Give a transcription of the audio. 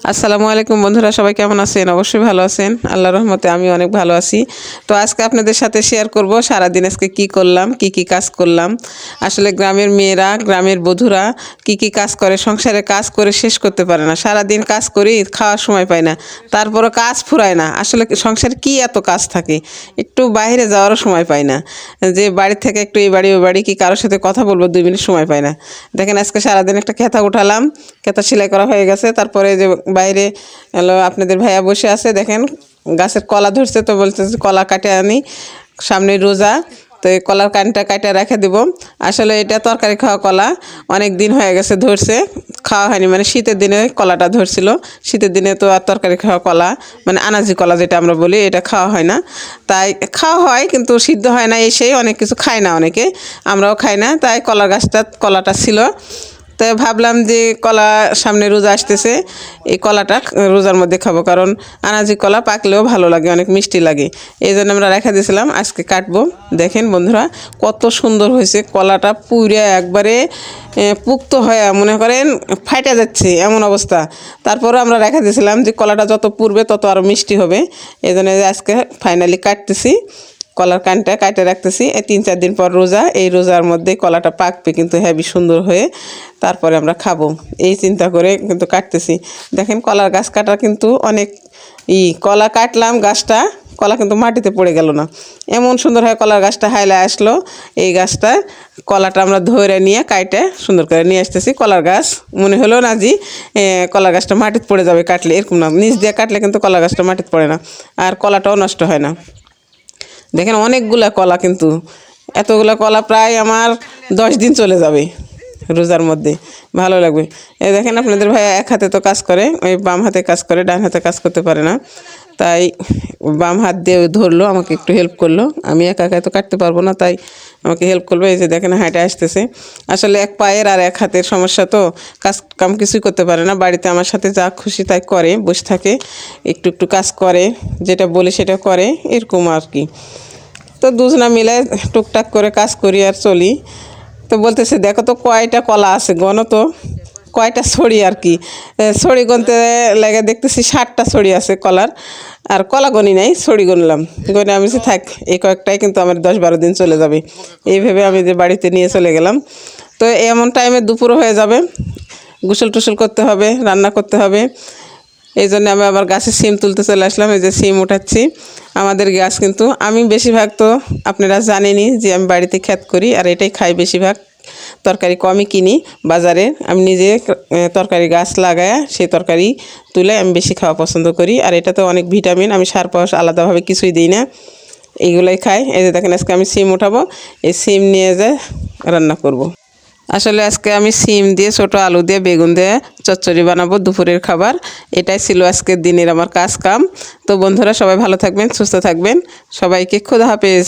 আসসালামু আলাইকুম বন্ধুরা, সবাই কেমন আছেন? অবশ্যই ভালো আছেন। আল্লাহর রহমতে আমি অনেক ভালো আছি। তো আজকে আপনাদের সাথে শেয়ার করব সারাদিন আজকে কি করলাম, কি কি কাজ করলাম। আসলে গ্রামের মেয়েরা, গ্রামের বধূরা কি কি কাজ করে, সংসারে কাজ করে শেষ করতে পারে না। সারাদিন কাজ করি, খাওয়ার সময় পায় না, তারপরও কাজ ফুরায় না। আসলে সংসারে কি এত কাজ থাকে, একটু বাইরে যাওয়ারও সময় পায় না, যে বাড়ি থেকে একটু এই বাড়ি ওই বাড়ি কি কারোর সাথে কথা বলবো 2 মিনিট সময় পায় না। দেখেন আজকে সারাদিন একটা খেতা উঠালাম, খেতা সেলাই করা হয়ে গেছে। তারপরে যে বাইরে হলো আপনাদের ভাইয়া বসে আছে, দেখেন গাছের কলা ধরছে, তো বলতেছে কলা কাটে আনি, সামনে রোজা, তো এই কলার কানটা কাটে রেখে দেবো। আসলে এটা তরকারি খাওয়া কলা, অনেক দিন হয়ে গেছে ধরছে, খাওয়া হয়নি। মানে শীতের দিনে কলাটা ধরছিল, শীতের দিনে তো আর তরকারি খাওয়া কলা মানে আনাজি কলা যেটা আমরা বলি, এটা খাওয়া হয় না। তাই খাওয়া হয় কিন্তু সিদ্ধ হয় না, এসেই অনেক কিছু খায় না, অনেকে, আমরাও খাই না। তাই কলার গাছটা কলাটা ছিল, তো ভাবলাম যে কলা সামনে রোজা আসতেছে, এই কলাটা রোজার মধ্যে খাবো, কারণ আনাজি কলা পাকলেও ভালো লাগে, অনেক মিষ্টি লাগে। এই জন্য আমরা রেখে দিয়েছিলাম, আজকে কাটবো। দেখেন বন্ধুরা কত সুন্দর হয়েছে কলাটা, পুরে একবারে পুক্ত হয়ে মনে করেন ফাইটা যাচ্ছে এমন অবস্থা। তারপরে আমরা রেখে দিয়েছিলাম যে কলাটা যত পুড়বে তত আরও মিষ্টি হবে। এই জন্য আজকে ফাইনালি কাটতেছি, কলার কানটা কাটে রাখতেছি। এই 3-4 দিন পর রোজা, এই রোজার মধ্যে কলাটা পাকবে কিন্তু হেবি সুন্দর হয়ে, তারপরে আমরা খাবো এই চিন্তা করে কিন্তু কাটতেছি। দেখেন কলার গাছ কাটা কিন্তু অনেক কলা কাটলাম, গাছটা কলা কিন্তু মাটিতে পড়ে গেল না, এমন সুন্দর হয় কলার গাছটা হাইলে আসলো। এই গাছটা কলাটা আমরা ধরে নিয়ে কাটে সুন্দর করে নিয়ে আসতেছি। কলার গাছ মনে হলো না যে কলার গাছটা মাটিতে পড়ে যাবে কাটলে, এরকম না, নিচ দিয়ে কাটলে কিন্তু কলার গাছটা মাটিতে পড়ে না, আর কলাটাও নষ্ট হয় না। দেখেন অনেকগুলা কলা, কিন্তু এতগুলা কলা প্রায় আমার 10 দিন চলে যাবে রোজার মধ্যে, ভালো লাগবে। এই দেখেন আপনাদের ভাই এক হাতে তো কাজ করে, ওই বাম হাতে কাজ করে, ডান হাতে কাজ করতে পারে না, তাই বাম হাত দিয়ে ধরলো, আমাকে একটু হেল্প করলো। আমি একা একা তো কাটতে পারবো না, তাই আমাকে হেল্প করবে। এই যে দেখেন হাঁটে আসতেছে। আসলে এক পায়ের আর এক হাতের সমস্যা, তো কাজ কাম কিছুই করতে পারে না। বাড়িতে আমার সাথে যা খুশি তাই করে, বসে থাকে, একটু একটু কাজ করে, যেটা বলে সেটা করে, এরকম আর কি। তো দুজনা মিলে টুকটাক করে কাজ করি আর চলি। তো বলতেছে দেখো তো কয়টা কলা আছে, গণ তো কয়টা ছড়ি আর কি। ছড়ি গুনতে লেগে দেখতেছি 60টা ছড়ি আছে কলার, আর কলা গনি নাই, ছড়ি গুনলাম। গনে আমি থাক, এই কয়েকটাই কিন্তু আমার 10-12 দিন চলে যাবে, এইভাবে আমি যে বাড়িতে নিয়ে চলে গেলাম। তো এমন টাইমে দুপুরও হয়ে যাবে, গোসল টুসল করতে হবে, রান্না করতে হবে। এই জন্য আমি আবার গাছে সিম তুলতে চলে আসলাম। এই যে সিম উঠাচ্ছি, আমাদের গাছ কিন্তু আমি বেশিরভাগ, তো আপনারা জানেনই যে আমি বাড়িতে ক্ষেত করি আর এটাই খাই বেশিরভাগ, তরকারি কমই কিনি বাজারে। আমি নিজে তরকারি গাছ লাগায় সেই তরকারি তুলে আমি বেশি খাওয়া পছন্দ করি। আর এটাতে অনেক ভিটামিন, আমি সার পাওয়া আলাদাভাবে কিছুই দিই না, এইগুলোই খাই। এই যে দেখেন আজকে আমি সিম উঠাবো, এই সিম নিয়ে যায় রান্না করব। আসলে আজকে আমি সিম দিয়ে, ছোটো আলু দিয়ে, বেগুন দিয়ে চচ্চড়ি বানাবো দুপুরের খাবার। এটাই ছিল আজকের দিনের আমার কাজ কাম। তো বন্ধুরা সবাই ভালো থাকবেন, সুস্থ থাকবেন, সবাইকে খোদা হাফেজ।